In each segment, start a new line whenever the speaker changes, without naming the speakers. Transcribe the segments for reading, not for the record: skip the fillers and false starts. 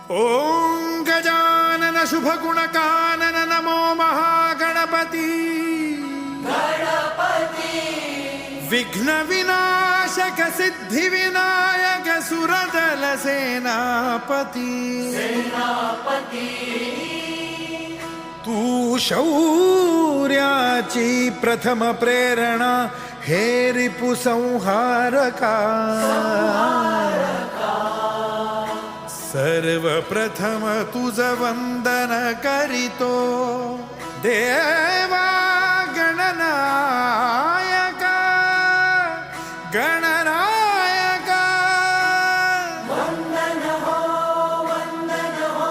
ओम गजानन शुभगुणकानन नमो महागणपती विघ्न विनाशक सिद्धि विनायक सुरदल सेनापती तू शौर्याची प्रथम प्रेरणा हे रिपु संहारका सर्वप्रथम तुझ वंदन करीतो देवा गणनायका गणनायका वंदन हो वंदन हो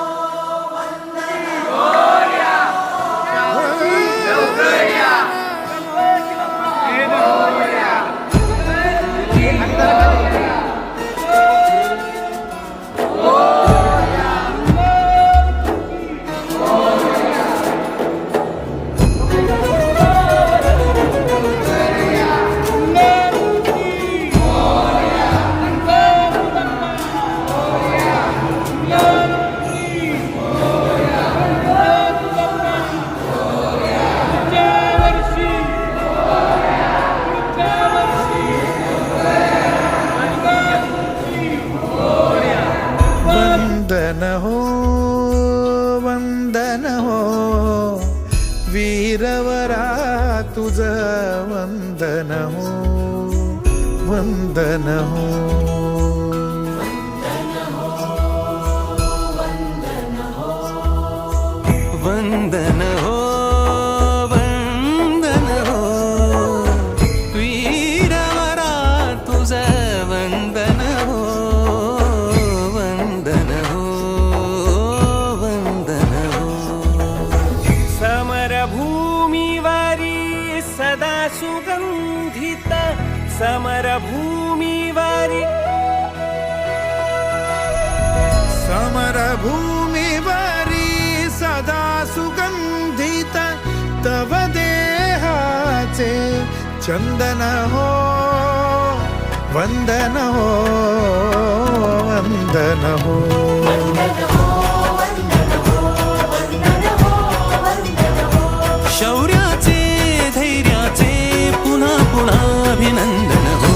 वंदन हो वंदन हो वीरवरा तुझ वंदन हो वंदन हो
वंदन हो वंदन हो वीरवरा तुझ वंदन हो वंदन हो वंदन हो समरभूमीवरी सदा सुगंधित समरभूमीवरी
समरभूमीवरी सदा सुगंधित तव देहाचे चंदन हो वंदन हो वंदन हो
शौर्याचे धैर्याचे पुन्हा पुन्हा अभिनंदन हो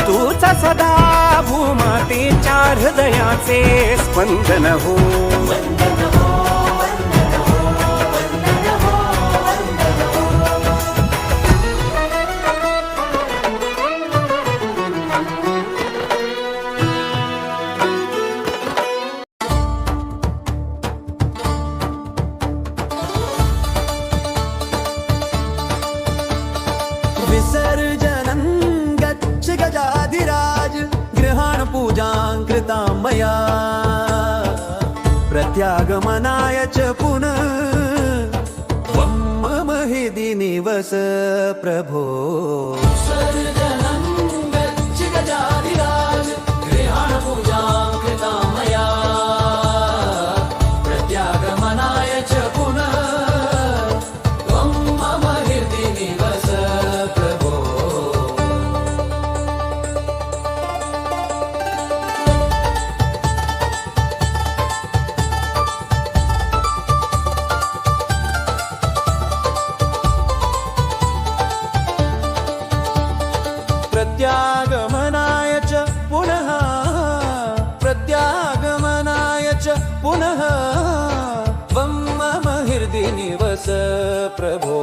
तूचा सदा भूमातेच्या हृदयाचे स्पंदन हो विसर्जनं गच्छ गजाधिराज गृहाण पूजां कृतां मया प्रत्यागमनाय च पुनः त्वं मम हृदि निवस प्रभो विसर्जनं गच्छ गजाधिराज गृहाण पूजां कृतां मया प्रत्यागमनाय च पुनः त्वं मम हृदि निवस प्रभो प्रत्यागमनाय च पुनः प्रत्यागमनाय च पुनः त्वं मम हृदि निवस प्रभो